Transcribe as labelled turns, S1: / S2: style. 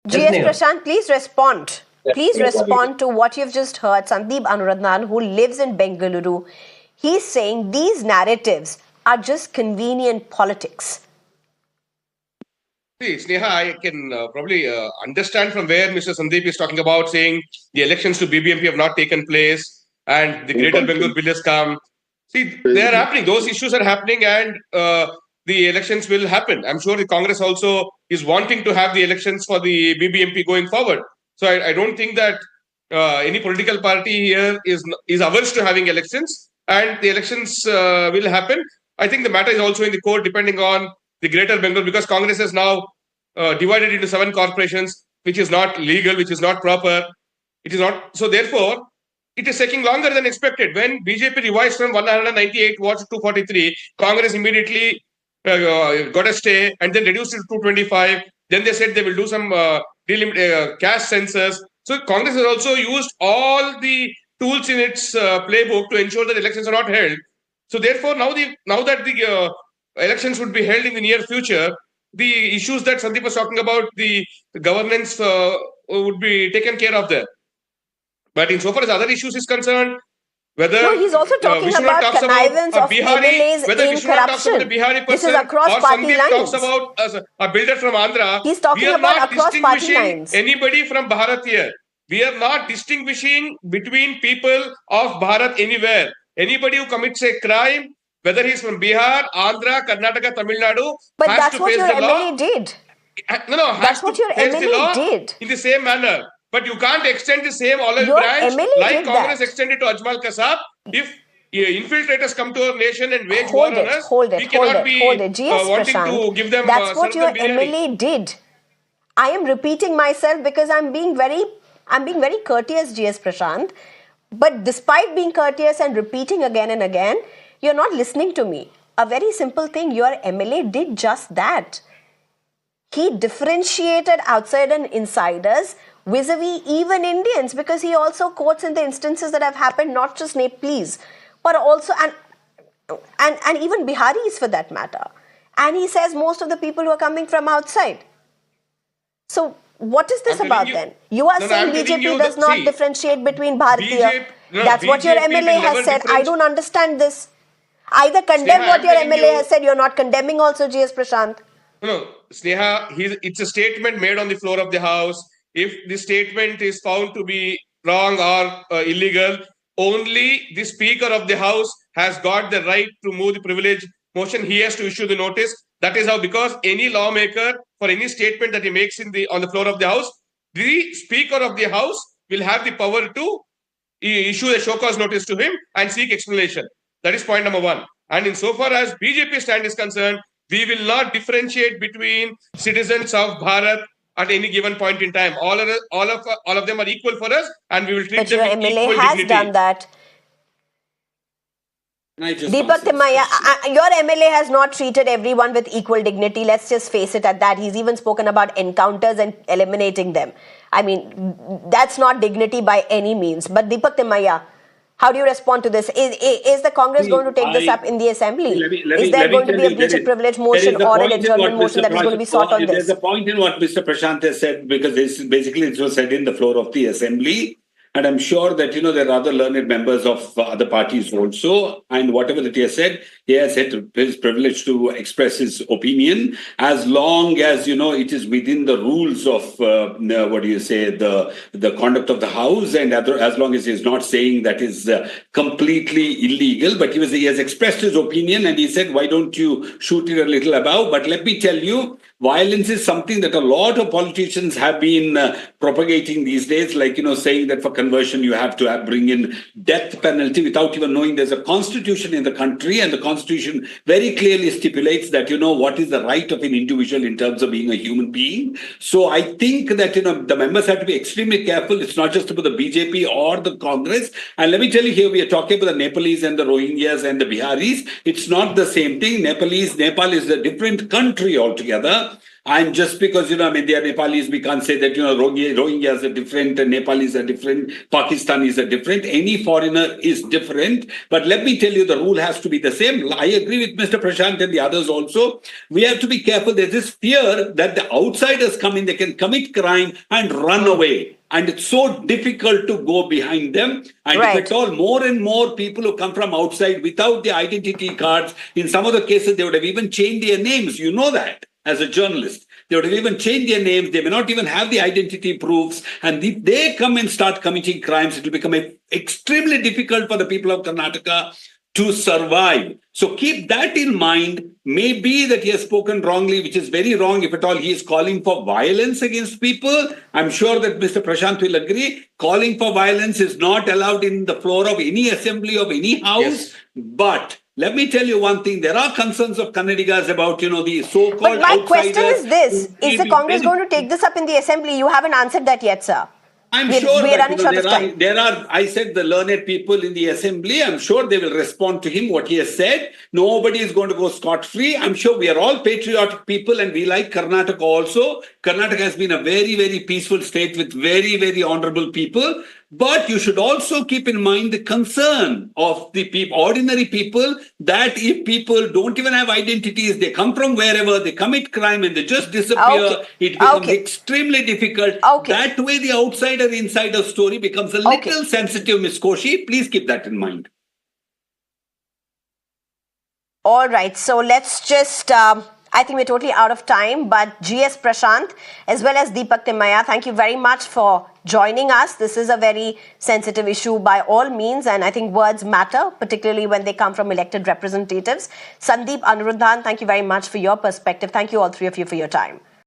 S1: GS Prashanth, please respond. Please respond to what you've just heard. Sandeep Anuradhan, who lives in Bengaluru, he's saying these narratives are just convenient politics.
S2: See, Sneha, I can probably understand from where Mr. Sandeep is talking about, saying the elections to BBMP have not taken place and the Greater Bengaluru bill has come. See, they are happening. Those issues are happening, and the elections will happen. I'm sure the Congress also is wanting to have the elections for the BBMP going forward. So I don't think that any political party here is averse to having elections, and the elections will happen. I think the matter is also in the court, depending on the Greater Bengaluru, because Congress has now divided into 7 corporations, which is not legal, which is not proper. It is not. So therefore, it is taking longer than expected. When BJP revised from 198 wards to 243, Congress immediately got a stay and then reduced it to 225. Then they said they will do some caste census. So Congress has also used all the tools in its playbook to ensure that elections are not held. So therefore, now that the elections would be held in the near future, the issues that Sandeep was talking about, the governance would be taken care of there. But insofar as other issues is concerned, whether
S1: no, he's also talking about connivance of MLAs in corruption. This is across party lines.
S2: Talks about a builder from Andhra.
S1: He's talking about across party lines.
S2: Anybody from Bharat here. We are not distinguishing between people of Bharat anywhere. Anybody who commits a crime, whether he's from Bihar, Andhra, Karnataka, Tamil Nadu,
S1: but
S2: has
S1: that's
S2: to
S1: what
S2: face
S1: your
S2: the
S1: MLA
S2: law.
S1: did.
S2: No,
S1: that's what your MLA did
S2: in the same manner. But you can't extend the same olive branch like Congress extended to Ajmal Kasab. If infiltrators come to our nation and wage war on us, we cannot be wanting to give them.
S1: That's what your MLA did. I am repeating myself because I'm being very courteous, GS Prashanth. But despite being courteous and repeating again and again, you're not listening to me. A very simple thing, your MLA did just that. He differentiated outside and insiders vis-a-vis even Indians, because he also quotes in the instances that have happened, not just Nepalese, but also and even Biharis for that matter. And he says most of the people who are coming from outside. So what is this about then? You are saying BJP does not differentiate between Bharatiya. That's what your MLA has said. I don't understand this. Either condemn what your MLA has said. You're not condemning also, GS Prashanth.
S2: No, Sneha, it's a statement made on the floor of the House. If the statement is found to be wrong or illegal, only the Speaker of the House has got the right to move the privilege motion. He has to issue the notice. That is how, because any lawmaker, for any statement that he makes on the floor of the House, the Speaker of the House will have the power to issue a show cause notice to him and seek explanation. That is point number 1. And insofar as BJP stand is concerned, we will not differentiate between citizens of Bharat at any given point in time. All of them are equal for us, and we will treat them with equal dignity.
S1: But your MLA has done that. Deepak Thimmaiah, your MLA has not treated everyone with equal dignity. Let's just face it at that. He's even spoken about encounters and eliminating them. I mean, that's not dignity by any means. But Deepak Thimmaiah, how do you respond to this? Is the Congress going to take this up in the Assembly? Is there going to be a breach of privilege motion or an adjournment motion that is going to be sought on this?
S3: There's a point in what Mr. Prashanth has said, because this basically it was said in the floor of the Assembly. And I'm sure that, there are other learned members of other parties also. And whatever that he has said his privilege to express his opinion, as long as, it is within the rules of, the conduct of the House. And as long as he's not saying that is completely illegal. But he has expressed his opinion, and he said, why don't you shoot it a little above? But let me tell you, violence is something that a lot of politicians have been propagating these days, like, saying that for conversion you have to bring in death penalty without even knowing there's a constitution in the country, and the constitution very clearly stipulates that, what is the right of an individual in terms of being a human being. So I think that, the members have to be extremely careful. It's not just about the BJP or the Congress. And let me tell you, here we are talking about the Nepalese and the Rohingyas and the Biharis. It's not the same thing. Nepal is a different country altogether. And just because, they are Nepalis, we can't say that, Rohingyas are different, and Nepalis are different, Pakistanis are different. Any foreigner is different. But let me tell you, the rule has to be the same. I agree with Mr. Prashanth and the others also. We have to be careful. There's this fear that the outsiders come in, they can commit crime and run away. And it's so difficult to go behind them. And if at all, more and more people who come from outside without the identity cards, in some of the cases, they would have even changed their names. You know that as a journalist. They would have even changed their names. They may not even have the identity proofs. And if they come and start committing crimes, it will become extremely difficult for the people of Karnataka to survive. So keep that in mind. Maybe that he has spoken wrongly, which is very wrong. If at all he is calling for violence against people, I'm sure that Mr. Prashanth will agree. Calling for violence is not allowed in the floor of any assembly of any house. Yes. But let me tell you one thing. There are concerns of Kannadigas about, the so-called
S1: But my question is this. Is the Congress going to take this up in the assembly? You haven't answered that yet, sir.
S3: I'm sure that, there are, I said, the learned people in the assembly. I'm sure they will respond to him, what he has said. Nobody is going to go scot-free. I'm sure we are all patriotic people and we like Karnataka also. Karnataka has been a very, very peaceful state with very, very honorable people. But you should also keep in mind the concern of the people, ordinary people, that if people don't even have identities, they come from wherever, they commit crime and they just disappear, it becomes extremely difficult. That way the outsider-insider story becomes a little sensitive, Ms. Koshi. Please keep that in mind.
S1: All right. So let's just... I think we're totally out of time, but GS Prashanth as well as Deepak Thimmaiah, thank you very much for joining us. This is a very sensitive issue by all means, and I think words matter, particularly when they come from elected representatives. Sandeep, Anuruddhan, thank you very much for your perspective. Thank you all three of you for your time.